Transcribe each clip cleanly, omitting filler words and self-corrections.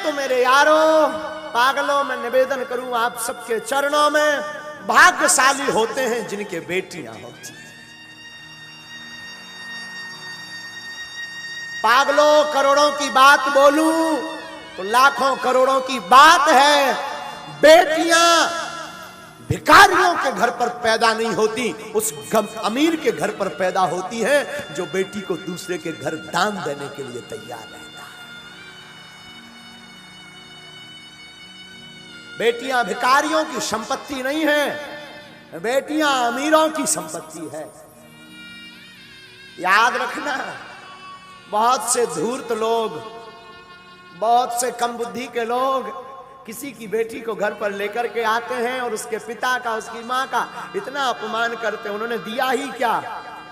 तो मेरे यारों पागलों में निवेदन करूं आप सबके चरणों में, भाग्यशाली होते हैं जिनके बेटियां होती हैं। पागलों करोड़ों की बात बोलूं तो लाखों करोड़ों की बात है। बेटियां भिखारियों के घर पर पैदा नहीं होती, उस अमीर के घर पर पैदा होती है जो बेटी को दूसरे के घर दान देने के लिए तैयार रहता है। बेटियां भिखारियों की संपत्ति नहीं है, बेटियां अमीरों की संपत्ति है। याद रखना, बहुत से धूर्त लोग, बहुत से कम बुद्धि के लोग किसी की बेटी को घर पर लेकर के आते हैं और उसके पिता का, उसकी माँ का इतना अपमान करते हैं। उन्होंने दिया ही क्या,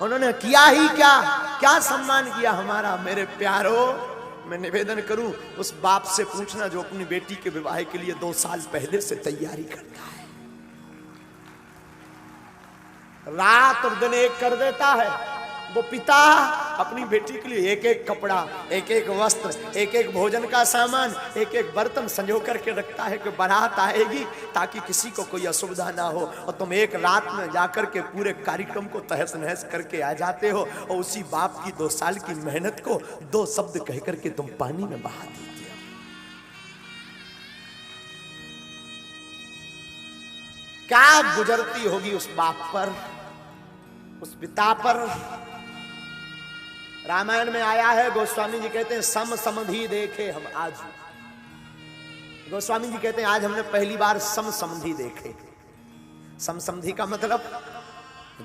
उन्होंने किया ही क्या, क्या सम्मान किया हमारा। मेरे प्यारो, मैं निवेदन करूं उस बाप से पूछना जो अपनी बेटी के विवाह के लिए 2 साल पहले से तैयारी करता है, रात और दिन एक कर देता है। वो पिता अपनी बेटी के लिए एक एक कपड़ा, एक एक वस्त्र, एक एक भोजन का सामान, एक एक बर्तन संजो करके रखता है कि बारात आएगी ताकि किसी को कोई असुविधा ना हो। और तुम एक रात में जाकर के पूरे कार्यक्रम को तहस नहस करके आ जाते हो और उसी बाप की 2 साल की मेहनत को 2 शब्द कह करके तुम पानी में बहा देते हो। क्या गुजरती होगी उस बाप पर, उस पिता पर। रामायण में आया है, गोस्वामी जी कहते हैं सम समधि देखे हम आज। गोस्वामी जी कहते हैं आज हमने पहली बार सम समधि देखे। सम समधि का मतलब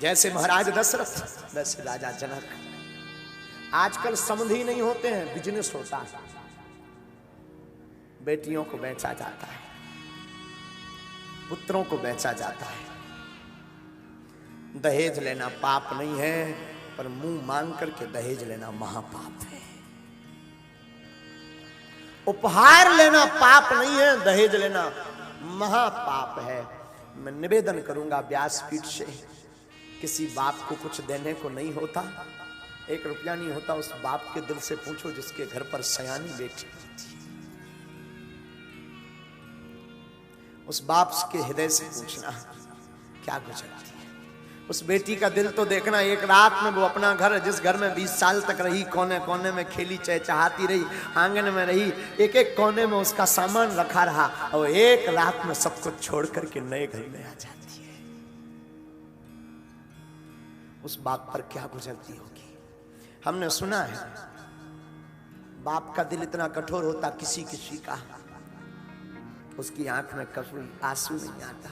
जैसे महाराज दशरथ वैसे राजा जनक। आजकल समधि नहीं होते हैं, बिजनेस होता है। बेटियों को बेचा जाता है, पुत्रों को बेचा जाता है। दहेज लेना पाप नहीं है, पर मुंह मांग करके दहेज लेना महापाप है। उपहार लेना पाप नहीं है, दहेज लेना महापाप है। मैं निवेदन करूंगा व्यासपीठ से, किसी बाप को कुछ देने को नहीं होता, 1 रुपया नहीं होता, उस बाप के दिल से पूछो जिसके घर पर सयानी बेटी होती है। उस बाप के हृदय से पूछना क्या गुजरती है। उस बेटी का दिल तो देखना, एक रात में वो अपना घर, जिस घर में 20 साल तक रही, कोने कोने में खेली चहचहाती रही, आंगन में रही, एक एक कोने में उसका सामान रखा रहा, और एक रात में सब कुछ छोड़ करके नए घर में आ जाती है। उस बाप पर क्या गुजरती होगी। हमने सुना है बाप का दिल इतना कठोर होता, किसी किसी का उसकी आंख में कभी आंसू नहीं आता,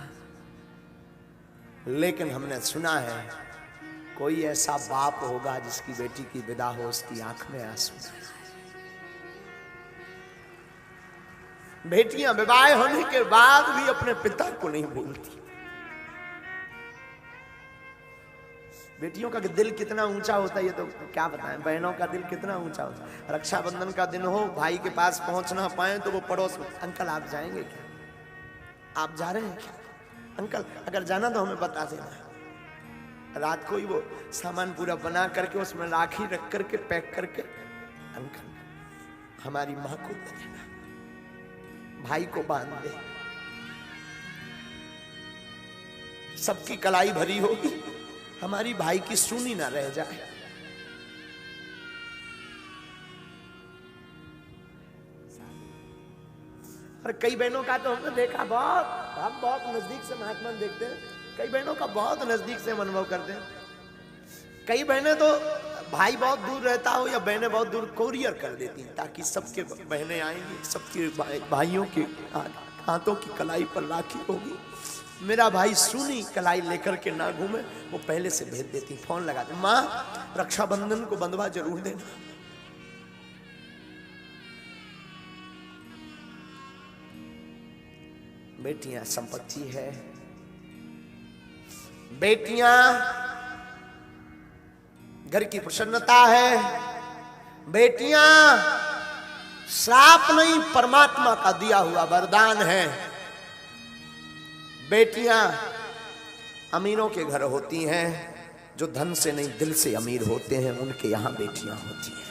लेकिन हमने सुना है कोई ऐसा बाप होगा जिसकी बेटी की विदा हो, उसकी आंख में आंसू। बेटियां विवाह होने के बाद भी अपने पिता को नहीं भूलती। बेटियों का दिल कितना ऊंचा होता है ये तो क्या बताएं। बहनों का दिल कितना ऊंचा होता है। रक्षाबंधन का दिन हो, भाई के पास पहुंच ना पाए तो वो पड़ोस में, अंकल आप जाएंगे क्या, आप जा रहे हैं क्या, अंकल अगर जाना तो हमें बता देना। रात को ही वो सामान पूरा बना करके उसमें राखी रख करके पैक करके, अंकल हमारी माँ को दे देना, भाई को बांध दे। सबकी कलाई भरी होगी, हमारी भाई की सुनी ना रह जाए। और कई बहनों का तो हमने देखा, हम बहुत नजदीक से महात्मा देखते हैं, कई बहनों का बहुत नजदीक से हम अनुभव करते हैं। कई बहनें तो भाई बहुत दूर रहता हो या बहनें बहुत दूर, कोरियर कर देती हैं ताकि सबके बहनें आएंगी, सबके भाइयों के हाथों की कलाई पर राखी होगी, मेरा भाई सुनी कलाई लेकर के ना घूमे, वो पहले से भेज देती, फोन लगाते, माँ रक्षाबंधन को बंधवा जरूर देना। बेटियां संपत्ति है, बेटियां घर की प्रसन्नता है, बेटियां श्राप नहीं परमात्मा का दिया हुआ वरदान है। बेटियां अमीरों के घर होती हैं, जो धन से नहीं दिल से अमीर होते हैं उनके यहां बेटियां होती हैं।